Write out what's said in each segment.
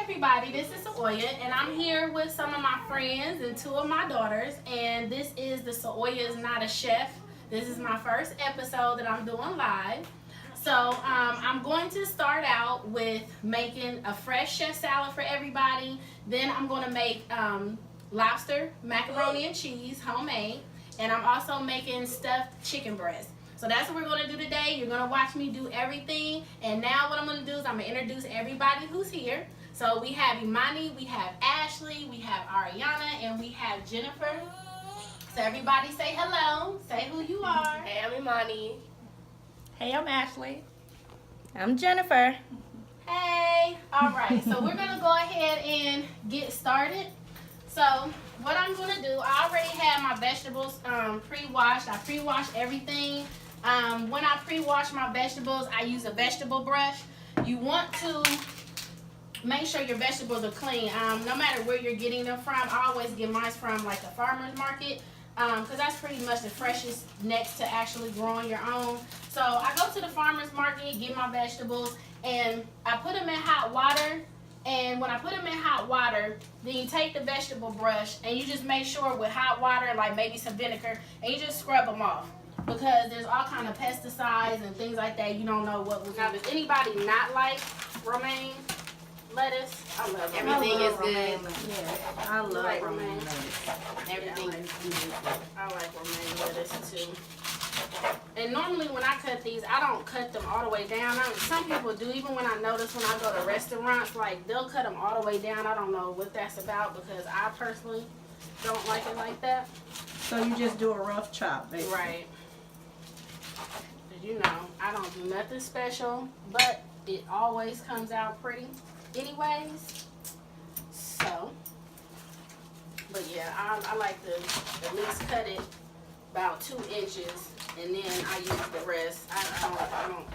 everybody, this is Saoya, and I'm here with some of my friends and two of my daughters, and this is the Saoya is Not a Chef. This is my first episode that I'm doing live. So I'm going to start out with making a fresh chef salad for everybody. Then I'm going to make lobster macaroni and cheese, homemade, and I'm also making stuffed chicken breast. So that's what we're going to do today. You're going to watch me do everything. And now what I'm going to do is I'm going to introduce everybody who's here. So we have Imani, we have Ashley, we have Ariana, and we have Jennifer. So everybody say hello. Say who you are. Hey, I'm Imani. Hey, I'm Ashley. I'm Jennifer. Hey. All right. So we're going to go ahead and get started. So what I'm going to do, I already have my vegetables pre-washed. I pre-washed everything. When I pre-wash my vegetables, I use a vegetable brush. You want to make sure your vegetables are clean. No matter where you're getting them from, I always get mine from like the farmer's market because that's pretty much the freshest next to actually growing your own. So I go to the farmer's market, get my vegetables, and I put them in hot water. And when I put them in hot water, then you take the vegetable brush and you just make sure with hot water, like maybe some vinegar, and you just scrub them off. Because there's all kind of pesticides and things like that. You don't know what was. Now, does anybody not like romaine lettuce? I love it. Everything is good. Yeah, I love like romaine romaine. lettuce. Everything is good. I like romaine lettuce too. And normally when I cut these, I don't cut them all the way down. Some people do, even when I notice when I go to restaurants, like they'll cut them all the way down. I don't know what that's about because I personally don't like it like that. So you just do a rough chop, basically. Right. You know, I don't do nothing special, but it always comes out pretty anyways. So, but yeah, I like to at least cut it about 2 inches, and then I use the rest. I don't.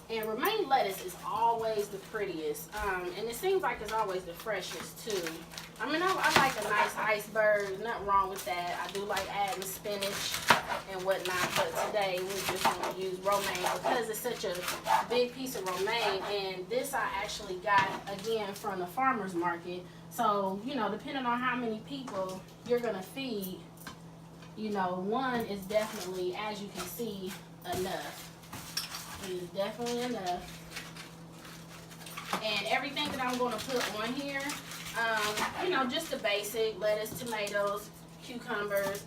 And romaine lettuce is always the prettiest, and it seems like it's always the freshest too. I mean, I like a nice iceberg, nothing wrong with that. I do like adding spinach and whatnot, but today we're just going to use romaine because it's such a big piece of romaine. And this I actually got, again, from the farmer's market. So, you know, depending on how many people you're going to feed, you know, one is definitely, as you can see, enough. It is definitely enough. And everything that I'm going to put on here, you know, just the basic lettuce, tomatoes, cucumbers.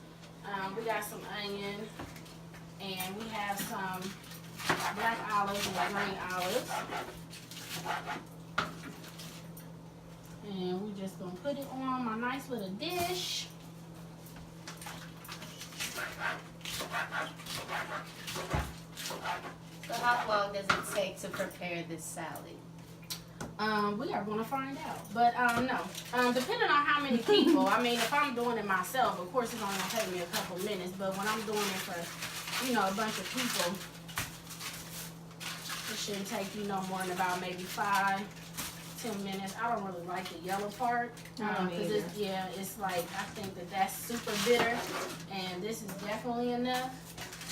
We got some onion, and we have some black olives and green olives. And we're just going to put it on my nice little dish. So how long does it take to prepare this salad? We are going to find out. But no, depending on how many people, I mean, if I'm doing it myself, of course it's only going to take me a couple minutes. But when I'm doing it for, you know, a bunch of people, it shouldn't take you no more than about maybe 5-10 minutes. I don't really like the yellow part. Because it's like, I think that's super bitter. And this is definitely enough.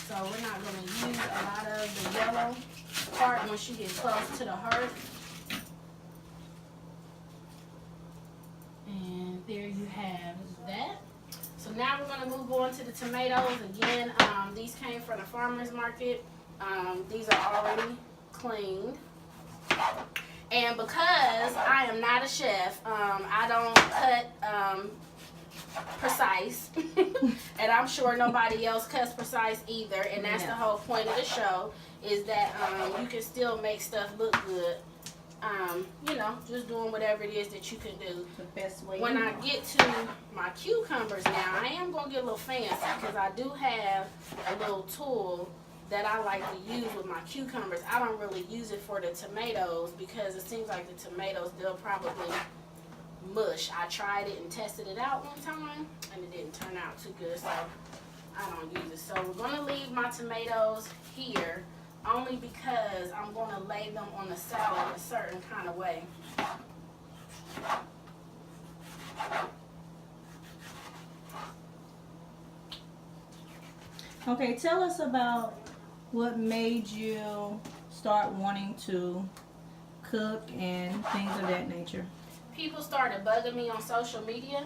So we're not going to use a lot of the yellow part once you get close to the heart. And there you have that. So now we're going to move on to the tomatoes. Again, these came from the farmer's market. These are already cleaned. And because I am not a chef, I don't cut precise. And I'm sure nobody else cuts precise either. And that's the whole point of the show, is that you can still make stuff look good. You know, just doing whatever it is that you can do. The best way. When I get to my cucumbers now, I am going to get a little fancy because I do have a little tool that I like to use with my cucumbers. I don't really use it for the tomatoes because it seems like the tomatoes, they'll probably mush. I tried it and tested it out one time and it didn't turn out too good, so I don't use it. So we're going to leave my tomatoes here only because I'm going to lay them on the salad a certain kind of way. Okay, tell us about what made you start wanting to cook and things of that nature. People started bugging me on social media.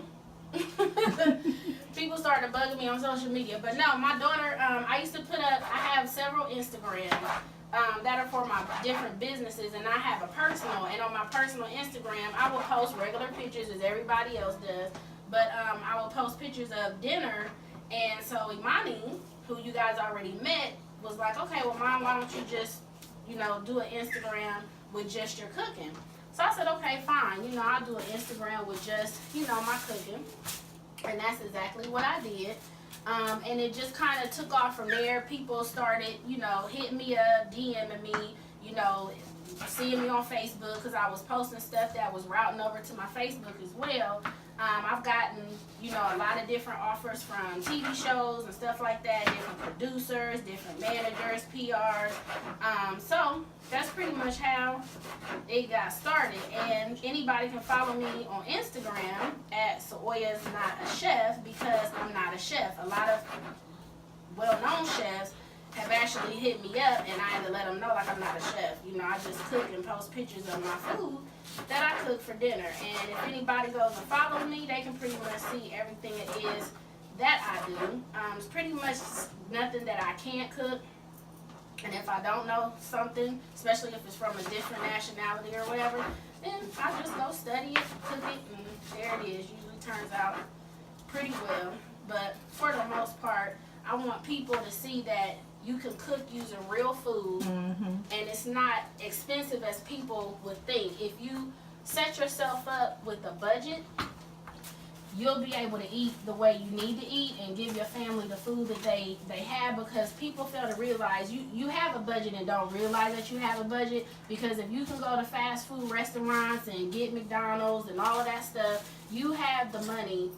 People started bugging me on social media. But no, my daughter, I used to put up, I have several Instagrams that are for my different businesses, and I have a personal. And on my personal Instagram, I will post regular pictures as everybody else does. But I will post pictures of dinner. And so Imani, who you guys already met, was like, okay, well, Mom, why don't you just, do an Instagram with just your cooking? So I said, okay, fine. I'll do an Instagram with just, my cooking. And that's exactly what I did. And it just kind of took off from there. People started, hitting me up, DMing me, seeing me on Facebook because I was posting stuff that was routing over to my Facebook as well. I've gotten, a lot of different offers from TV shows and stuff like that, different producers, different managers, PRs. So that's pretty much how it got started. And anybody can follow me on Instagram at Saoya's Not a Chef because I'm not a chef. A lot of well-known chefs have actually hit me up, and I had to let them know like I'm not a chef. I just cook and post pictures of my food that I cook for dinner. And if anybody goes and follows me, they can pretty much see everything it is that I do. It's pretty much nothing that I can't cook. And if I don't know something, especially if it's from a different nationality or whatever, then I just go study it, cook it, and there it is. Usually turns out pretty well. But for the most part, I want people to see that you can cook using real food, and it's not expensive as people would think. If you set yourself up with a budget, you'll be able to eat the way you need to eat and give your family the food that they have, because people fail to realize you have a budget and don't realize that you have a budget. Because if you can go to fast food restaurants and get McDonald's and all of that stuff, you have the money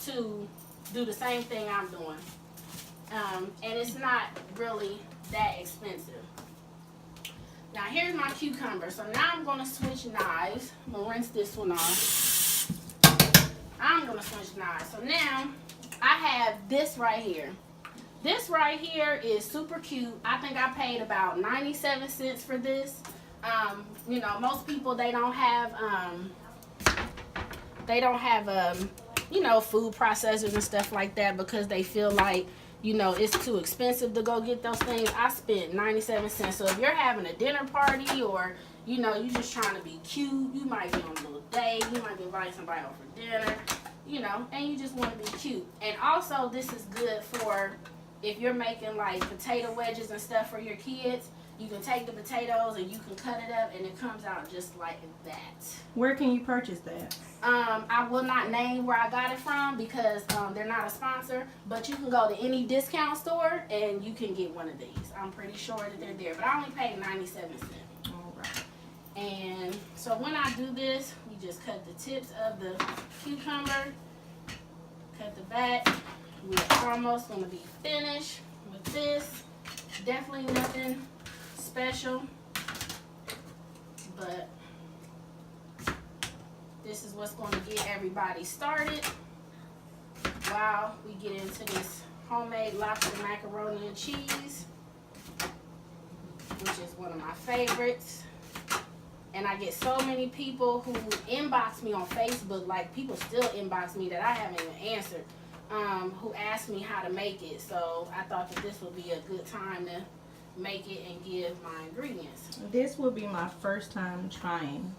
to do the same thing I'm doing. And it's not really that expensive. Now here's my cucumber. So now I'm going to switch knives. I'm going to rinse this one off. I'm going to switch knives. So now I have this right here. This right here is super cute. I think I paid about 97 cents for this. Most people, they don't have food processors and stuff like that because they feel like, it's too expensive to go get those things. I spent 97 cents. So if you're having a dinner party or, you just trying to be cute, you might be on a little date, you might be inviting somebody over for dinner, and you just want to be cute. And also, this is good for if you're making like potato wedges and stuff for your kids. You can take the potatoes and you can cut it up and it comes out just like that. Where can you purchase that? I will not name where I got it from because they're not a sponsor, but you can go to any discount store and you can get one of these. I'm pretty sure that they're there, but I only paid 97 cents. All right. And so when I do this, we just cut the tips of the cucumber, cut the back. We're almost going to be finished with this. Definitely nothing special, but this is what's going to get everybody started while we get into this homemade lobster macaroni and cheese, which is one of my favorites. And I get so many people who inbox me on Facebook, like people still inbox me that I haven't even answered, who ask me how to make it. So I thought that this would be a good time to make it and give my ingredients. This will be my first time trying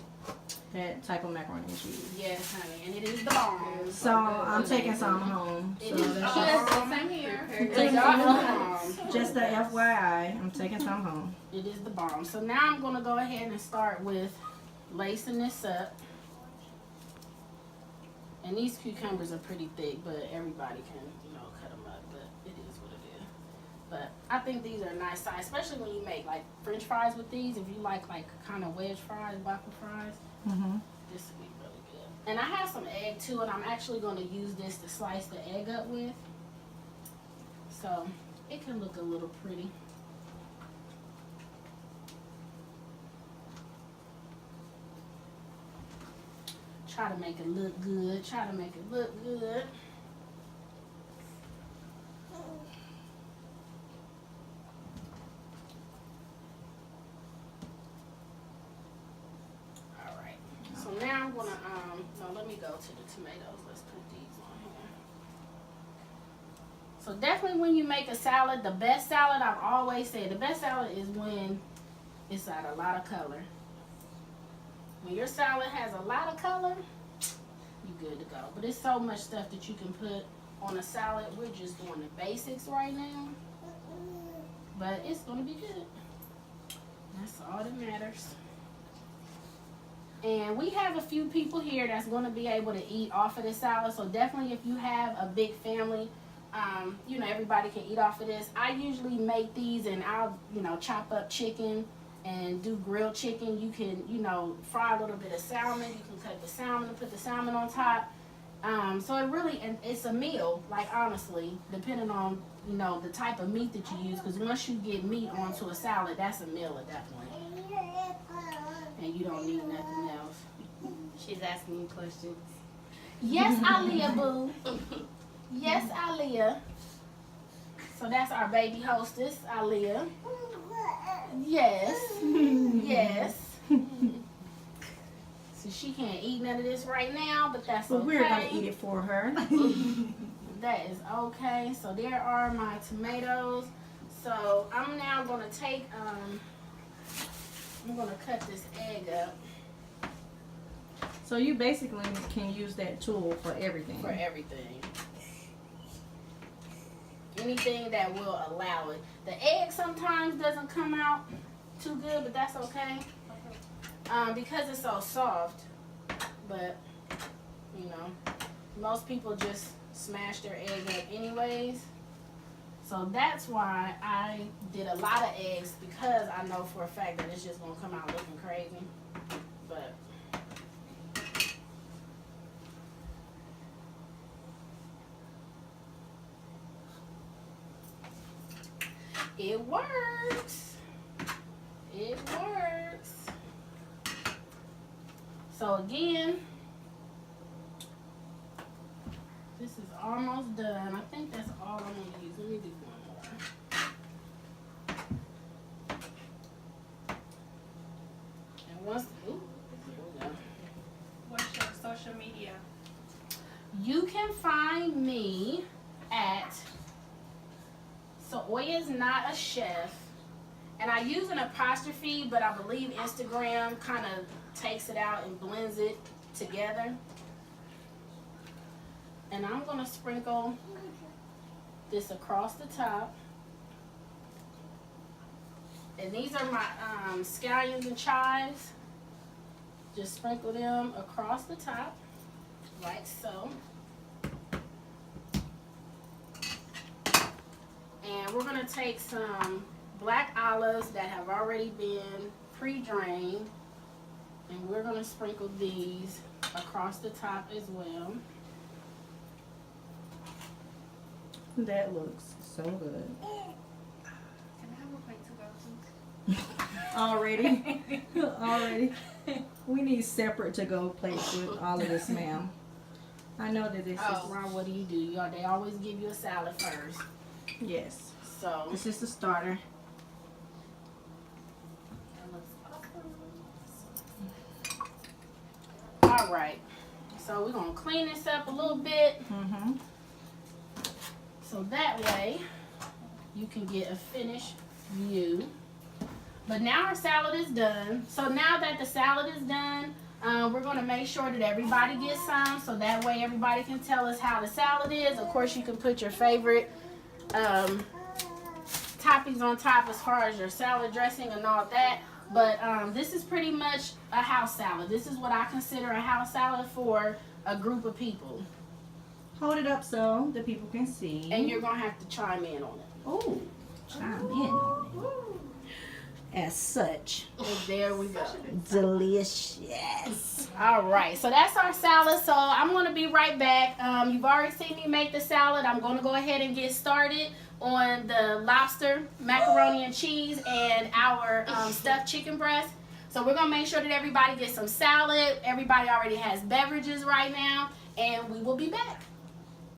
that type of macaroni and cheese. Yes, honey, and it is the bomb. So I'm taking some home. It So is the that's bomb. Same here. Taking some home. Just a FYI, I'm taking some home. It is the bomb. So now I'm going to go ahead and start with lacing this up. And these cucumbers are pretty thick, but everybody can, cut them up. But it is what it is. But I think these are a nice size, especially when you make like French fries with these. If you like kind of wedge fries, waffle fries, this would be really good. And I have some egg too, and I'm actually going to use this to slice the egg up with. So it can look a little pretty. Try to make it look good. Try to make it look good. gonna no, let me go to the tomatoes. Let's put these on here. So definitely when you make a salad, the best salad, I've always said, the best salad is when it's got a lot of color. When your salad has a lot of color, you're good to go. But it's so much stuff that you can put on a salad. We're just doing the basics right now. But it's gonna be good. That's all that matters. And we have a few people here that's going to be able to eat off of this salad. So definitely if you have a big family, you know, everybody can eat off of this. I usually make these and I'll, you know, chop up chicken and do grilled chicken. You can, you know, fry a little bit of salmon. You can cut the salmon and put the salmon on top. So it really, and it's a meal, like honestly, depending on, you know, the type of meat that you use. Because once you get meat onto a salad, that's a meal at that point. And you don't need nothing else. She's asking you questions. Yes, Aaliyah, boo. Yes, Aaliyah. So that's our baby hostess, Aaliyah. Yes. Yes. So she can't eat none of this right now, but that's okay. But we're going to eat it for her. That is okay. So there are my tomatoes. So I'm now going to take... I'm gonna cut this egg up. So you basically can use that tool for everything. For everything. Anything that will allow it. The egg sometimes doesn't come out too good, but that's okay. Because it's so soft. But, you know, most people just smash their egg up anyways. So that's why I did a lot of eggs, because I know for a fact that it's just going to come out looking crazy. But it works. It works. So again, this is almost done. I think that's all I'm going to use. Let me do one more. And once, ooh, here we go. What's your social media? You can find me at, so Oya's not a chef. And I use an apostrophe, but I believe Instagram kind of takes it out and blends it together. And I'm going to sprinkle this across the top. And these are my scallions and chives. Just sprinkle them across the top, like so. And we're going to take some black olives that have already been pre-drained. And we're going to sprinkle these across the top as well. That looks so good. Can I have a plate to go to? Already? Already? We need separate to-go plates with all of this, ma'am. I know that this Oh, Ron, what do? They always give you a salad first. is... Yes. So, This is the starter. all right. So we're going to clean this up a little bit. Mm-hmm. So that way you can get a finished view. But now our salad is done. So now that the salad is done, we're going to make sure that everybody gets some. So that way everybody can tell us how the salad is. Of course, you can put your favorite toppings on top as far as your salad dressing and all that. But this is pretty much a house salad. This is what I consider a house salad for a group of people. Hold it up so the people can see. And you're going to have to chime in on it. Oh, chime in on it. As such. And there we go. Delicious. All right, so that's our salad. So I'm going to be right back. You've already seen me make the salad. I'm going to go ahead and get started on the lobster, macaroni and cheese, and our stuffed chicken breast. So we're going to make sure that everybody gets some salad. Everybody already has beverages right now, and we will be back.